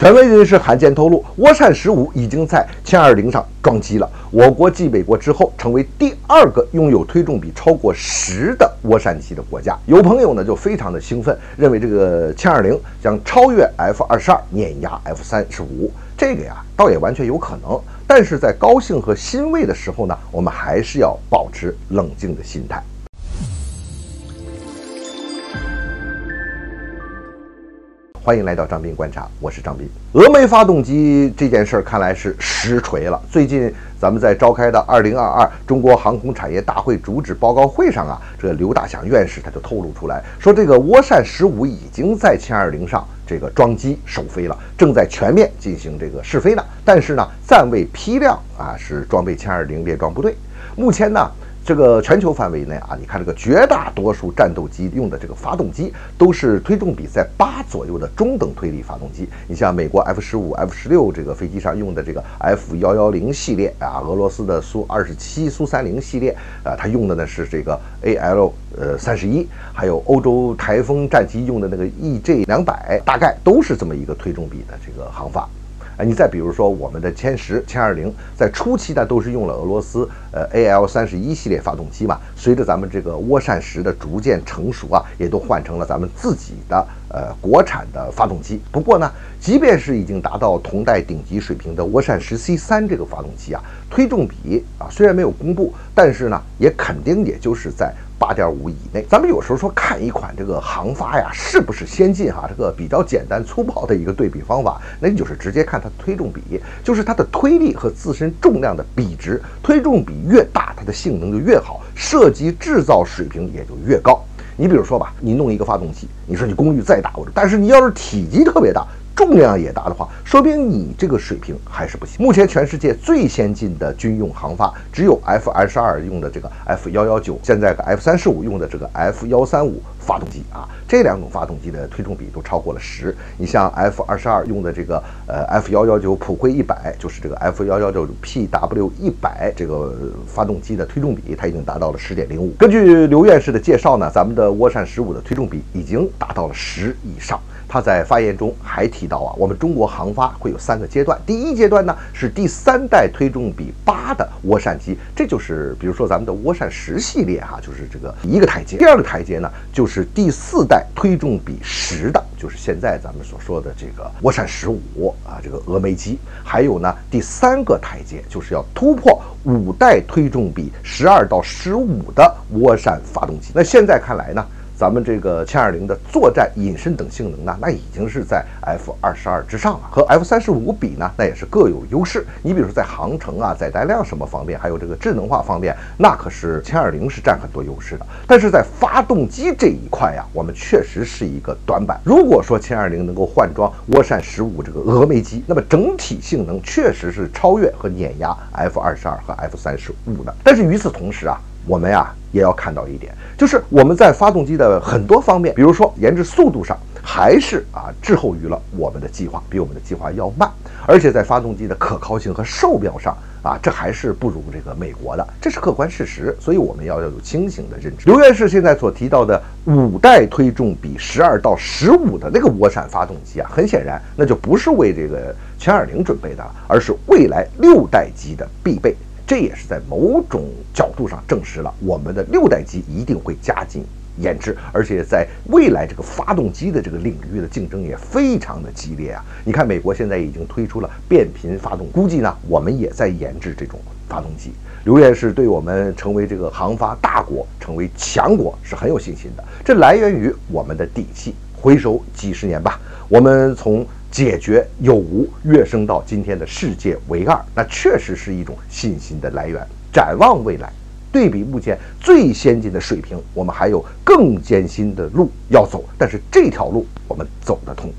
权威人士罕见透露，涡扇15已经在歼20上装机了。我国继美国之后，成为第2个拥有推重比超过10的涡扇机的国家。有朋友呢就非常的兴奋，认为这个歼20将超越 F-22，碾压 F-35。这个呀，倒也完全有可能。但是在高兴和欣慰的时候呢，我们还是要保持冷静的心态。欢迎来到张斌观察，我是张斌。峨眉发动机这件事儿看来是实锤了。最近咱们在召开的2022中国航空产业大会主旨报告会上啊，这个刘大祥院士他就透露出来说，这个涡扇15已经在歼20上这个装机首飞了，正在全面进行这个试飞呢。但是呢，暂未批量啊，是装备歼20列装部队。目前呢，这个全球范围内啊，你看这个绝大多数战斗机用的这个发动机都是推重比在8左右的中等推力发动机。你像美国 F-15、F-16这个飞机上用的这个 F-110系列啊，俄罗斯的苏-27、苏-30系列啊，它用的呢是这个 AL-31，还有欧洲台风战机用的那个 EJ-200，大概都是这么一个推重比的这个航法。你再比如说我们的歼10、歼20，在初期呢都是用了俄罗斯AL-31系列发动机嘛。随着咱们这个涡扇10的逐渐成熟啊，也都换成了咱们自己的国产的发动机。不过呢，即便是已经达到同代顶级水平的涡扇10C3这个发动机啊，推重比啊虽然没有公布，但是呢也肯定也就是在8.5以内。咱们有时候说看一款这个航发呀是不是先进哈，这个比较简单粗暴的一个对比方法，那你就是直接看它的推重比，就是它的推力和自身重量的比值，推重比越大，它的性能就越好，设计制造水平也就越高。你比如说吧，你弄一个发动机，你说你功率再大，但是你要是体积特别大，重量也大的话，说明你这个水平还是不行。目前全世界最先进的军用航发只有 F-22用的这个 F-119，现在F-35用的这个 F-135发动机啊，这2种发动机的推重比都超过了10。你像 F-22用的这个F-119普惠100，就是这个 F-119 PW100这个发动机的推重比，它已经达到了10.05。根据刘院士的介绍呢，咱们的涡扇15的推重比已经达到了10以上。他在发言中还提到啊，我们中国航发会有3个阶段。第一阶段呢是第3代推重比8的涡扇机，这就是比如说咱们的涡扇10系列哈，就是这个一个台阶。第2个台阶呢就是第4代推重比10的，就是现在咱们所说的这个涡扇15啊，这个峨眉机。还有呢第3个台阶就是要突破5代推重比12到15的涡扇发动机。那现在看来呢，咱们这个歼20的作战、隐身等性能呢，那已经是在 F-22之上了，和 F-35比呢，那也是各有优势。你比如说在航程啊、载弹量什么方面，还有这个智能化方面，那可是歼20是占很多优势的。但是在发动机这一块呀，我们确实是一个短板。如果说歼20能够换装涡扇15这个峨眉机，那么整体性能确实是超越和碾压 F-22和 F-35的。但是与此同时啊，我们呀也要看到一点，就是我们在发动机的很多方面，比如说研制速度上，还是滞后于了我们的计划，比我们的计划要慢。而且在发动机的可靠性和售标上这还是不如这个美国的，这是客观事实。所以我们要有清醒的认知。刘院士现在所提到的5代推重比12到15的那个涡扇发动机啊，很显然那就不是为这个歼20准备的了，而是未来6代机的必备。这也是在某种角度上证实了我们的6代机一定会加紧研制，而且在未来这个发动机的这个领域的竞争也非常的激烈啊！你看，美国现在已经推出了变频发动，估计呢我们也在研制这种发动机。刘院士对我们成为这个航发大国、成为强国是很有信心的，这来源于我们的底气。回首几十年吧，我们从解决有无跃升到今天的世界唯2，那确实是一种信心的来源。展望未来，对比目前最先进的水平，我们还有更艰辛的路要走，但是这条路我们走得通。